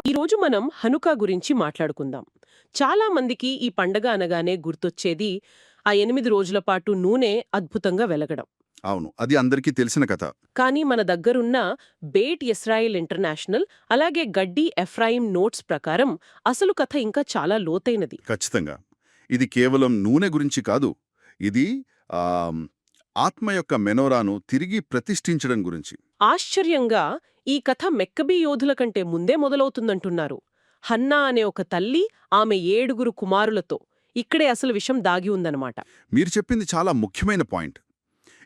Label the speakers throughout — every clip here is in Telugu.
Speaker 1: ఈరోజు మనం హనుకా గురించి మాట్లాడుకుందాం. చాలా మందికి ఈ పండగ అనగానే గుర్తొచ్చేది ఆ 8 రోజుల పాటు నూనె అద్భుతంగా వెలగడం.
Speaker 2: అవును. అది అందరికీ తెలిసిన కథ.
Speaker 1: కానీ మన దగ్గరున్న బేట్ ఇస్రాయిల్ ఇంటర్నేషనల్ అలాగే గడ్డి ఎఫ్రాయిం నోట్స్ ప్రకారం అసలు కథ ఇంకా చాలా లోతైనది.
Speaker 2: ఖచ్చితంగా. ఇది కేవలం నూనె గురించి కాదు. ఇది ఆహ్, ఆత్మ యొక్క మెనోరాను తిరిగి ప్రతిష్ఠించడం గురించి.
Speaker 1: ఆశ్చర్యంగా ఈ కథ మెక్కబీ యోధుల కంటే ముందే మొదలవుతుందంటున్నారు. హన్నా అనే ఒక తల్లి, ఆమె 7 కుమారులతో. ఇక్కడే అసలు విషయం దాగి ఉందన్నమాట.
Speaker 2: మీరు చెప్పింది చాలా ముఖ్యమైన పాయింట్.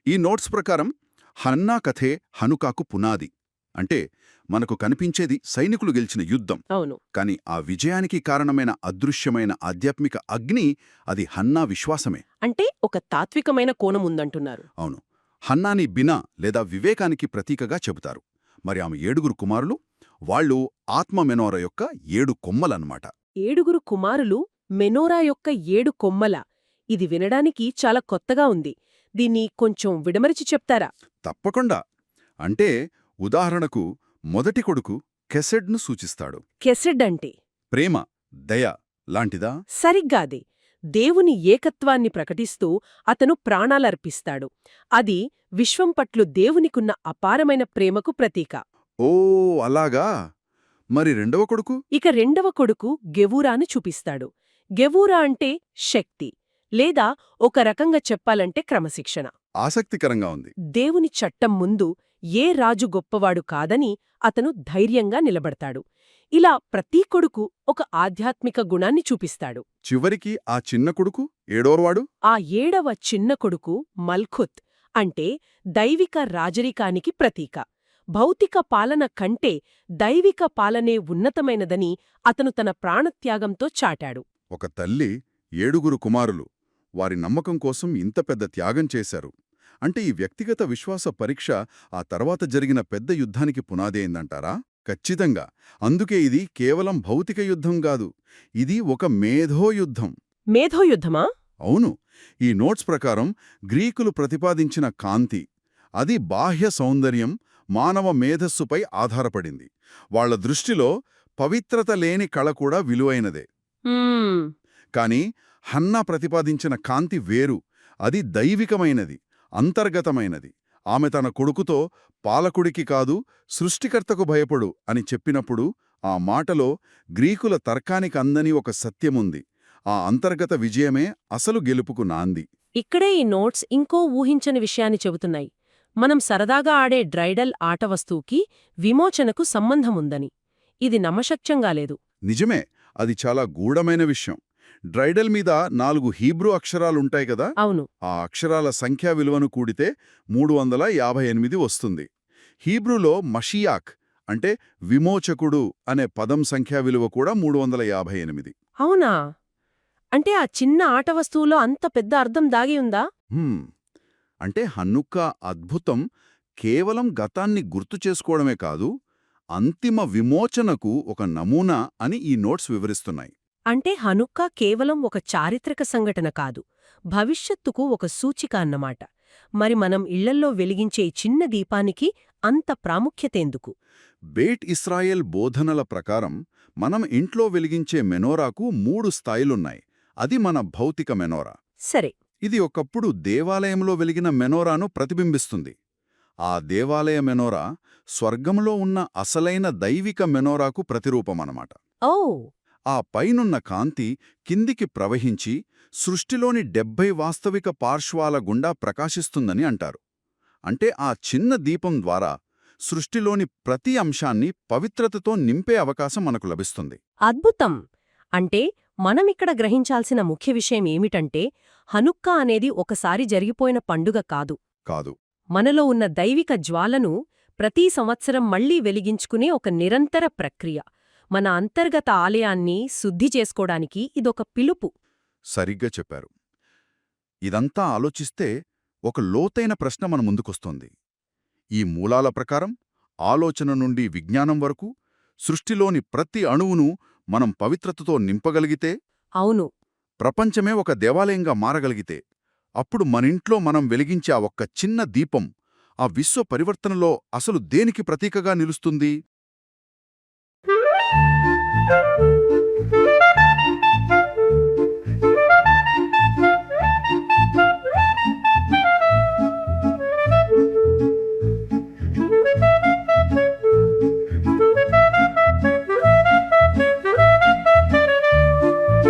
Speaker 2: ఈ నోట్స్ ప్రకారం హన్నా కథే హనుకాకు పునాది. అంటే మనకు కనిపించేది సైనికులు గెలిచిన యుద్ధం.
Speaker 1: అవును.
Speaker 2: కాని ఆ విజయానికి కారణమైన అదృశ్యమైన ఆధ్యాత్మిక అగ్ని అది హన్నా విశ్వాసమే.
Speaker 1: అంటే ఒక తాత్వికమైన కోణం ఉందంటున్నారు.
Speaker 2: అవును. హన్నాని బినా లేదా వివేకానికి ప్రతీకగా చెబుతారు. మరి ఆమె 7 కుమారులు, వాళ్ళు ఆత్మ మెనోర యొక్క 7 కొమ్మలన్నమాట.
Speaker 1: 7 కుమారులు మెనోరా యొక్క 7 కొమ్మల. ఇది వినడానికి చాలా కొత్తగా ఉంది. దీన్ని కొంచెం విడమరిచి చెప్తారా?
Speaker 2: తప్పకుండా. అంటే ఉదాహరణకు మొదటి కొడుకు కెసెడ్ను సూచిస్తాడు.
Speaker 1: కెసెడ్ అంటే
Speaker 2: ప్రేమ, దయ లాంటిదా?
Speaker 1: సరిగ్గాదే. దేవుని ఏకత్వాన్ని ప్రకటిస్తూ అతను ప్రాణాలర్పిస్తాడు. అది విశ్వం పట్ల దేవునికున్న అపారమైన ప్రేమకు ప్రతీక.
Speaker 2: ఓ అలాగా. మరి రెండవ కొడుకు?
Speaker 1: ఇక రెండవ కొడుకు గెవూరాను చూపిస్తాడు. గెవూరా అంటే శక్తి, లేదా ఒక రకంగా చెప్పాలంటే క్రమశిక్షణ.
Speaker 2: ఆసక్తికరంగా ఉంది.
Speaker 1: దేవుని చట్టం ముందు ఏ రాజు గొప్పవాడు కాదని అతను ధైర్యంగా నిలబడతాడు. ఇలా ప్రతి కొడుకు ఒక ఆధ్యాత్మిక గుణాన్ని చూపిస్తాడు.
Speaker 2: చివరికి ఆ చిన్న కొడుకు ఏడోవాడు?
Speaker 1: ఆ 7వ చిన్న కొడుకు మల్ఖుత్ అంటే దైవిక రాజరికానికి ప్రతీక. భౌతిక పాలన కంటే దైవిక పాలనే ఉన్నతమైనదని అతను తన ప్రాణత్యాగంతో చాటాడు.
Speaker 2: ఒక తల్లి 7 కుమారులు. వారి నమ్మకం కోసం ఇంత పెద్ద త్యాగం చేశారు. అంటే ఈ వ్యక్తిగత విశ్వాస పరీక్ష ఆ తర్వాత జరిగిన పెద్ద యుద్ధానికి పునాది అయిందంటారా? ఖచ్చితంగా. అందుకే ఇది కేవలం భౌతిక యుద్ధం కాదు. ఇది ఒక మేధోయుద్ధం.
Speaker 1: మేధోయుద్ధమా?
Speaker 2: అవును. ఈ నోట్స్ ప్రకారం గ్రీకులు ప్రతిపాదించిన కాంతి, అది బాహ్య సౌందర్యం, మానవ మేధస్సుపై ఆధారపడింది. వాళ్ల దృష్టిలో పవిత్రత లేని కళ కూడా విలువైనదే.
Speaker 1: హ్మ్.
Speaker 2: కాని హన్నా ప్రతిపాదించిన కాంతి వేరు. అది దైవికమైనది, అంతర్గతమైనది. ఆమె తన కొడుకుతో పాలకుడికి కాదు సృష్టికర్తకు భయపడు అని చెప్పినప్పుడు ఆ మాటలో గ్రీకుల తర్కానికి అందని ఒక సత్యముంది. ఆ అంతర్గత విజయమే అసలు గెలుపుకు నాంది.
Speaker 1: ఇక్కడే ఈ నోట్స్ ఇంకో ఊహించని విషయాన్ని చెబుతున్నాయి. మనం సరదాగా ఆడే డ్రైడల్ ఆట వస్తువుకి విమోచనకు సంబంధముందని. ఇది నమ్మశక్యంగా లేదు.
Speaker 2: నిజమే. అది చాలా గూఢమైన విషయం. డ్రైడల్ మీద 4 హీబ్రూ అక్షరాలుంటాయి కదా.
Speaker 1: అవును.
Speaker 2: ఆ అక్షరాల సంఖ్యా విలువను కూడితే 358 వస్తుంది. హీబ్రూలో మషియాక్ అంటే విమోచకుడు అనే పదం సంఖ్యా విలువ కూడా 358.
Speaker 1: అవునా? అంటే ఆ చిన్న ఆట వస్తువులో అంత పెద్ద అర్థం దాగి ఉందా?
Speaker 2: అంటే హనుక్కా అద్భుతం కేవలం గతాన్ని గుర్తు చేసుకోవడమే కాదు, అంతిమ విమోచనకు ఒక నమూనా అని ఈ నోట్స్ వివరిస్తున్నాయి.
Speaker 1: అంటే హనుక్కా కేవలం ఒక చారిత్రక సంఘటన కాదు, భవిష్యత్తుకు ఒక సూచిక అన్నమాట. మరి మనం ఇళ్లల్లో వెలిగించే ఈ చిన్న దీపానికి అంత ప్రాముఖ్యతెందుకు?
Speaker 2: బేట్ ఇస్రాయేల్ బోధనల ప్రకారం మనం ఇంట్లో వెలిగించే మెనోరాకు 3 స్థాయిలున్నాయి. అది మన భౌతిక మెనోరా.
Speaker 1: సరే.
Speaker 2: ఇది ఒకప్పుడు దేవాలయంలో వెలిగిన మెనోరాను ప్రతిబింబిస్తుంది. ఆ దేవాలయ మెనోరా స్వర్గంలో ఉన్న అసలైన దైవిక మెనోరాకు ప్రతిరూపమన్నమాట.
Speaker 1: ఓ.
Speaker 2: ఆ పైనున్న కాంతి కిందికి ప్రవహించి సృష్టిలోని 70 వాస్తవిక పార్శ్వాల గుండా ప్రకాశిస్తుందని అంటారు. అంటే ఆ చిన్న దీపం ద్వారా సృష్టిలోని ప్రతి అంశాన్ని పవిత్రతతో నింపే అవకాశం మనకు లభిస్తుంది.
Speaker 1: అద్భుతం. అంటే మనమిక్కడ గ్రహించాల్సిన ముఖ్య విషయం ఏమిటంటే, హనుక్కా అనేది ఒకసారి జరిగిపోయిన పండుగ కాదు.
Speaker 2: కాదు.
Speaker 1: మనలో ఉన్న దైవిక జ్వాలను ప్రతి సంవత్సరం మళ్లీ వెలిగించుకునే ఒక నిరంతర ప్రక్రియ. మన అంతర్గత ఆలయాన్ని శుద్ధి చేసుకోడానికి ఇదొక పిలుపు.
Speaker 2: సరిగ్గా చెప్పారు. ఇదంతా ఆలోచిస్తే ఒక లోతైన ప్రశ్న మన ముందుకొస్తోంది. ఈ మూలాల ప్రకారం ఆలోచన నుండి విజ్ఞానం వరకు సృష్టిలోని ప్రతి అణువును మనం పవిత్రతతో నింపగలిగితే,
Speaker 1: అవును,
Speaker 2: ప్రపంచమే ఒక దేవాలయంగా మారగలిగితే, అప్పుడు మనింట్లో మనం వెలిగించే ఆ ఒక్క చిన్న దీపం ఆ విశ్వ పరివర్తనలో అసలు దేనికి ప్రతీకగా నిలుస్తుంది? ధన్యవాదాలు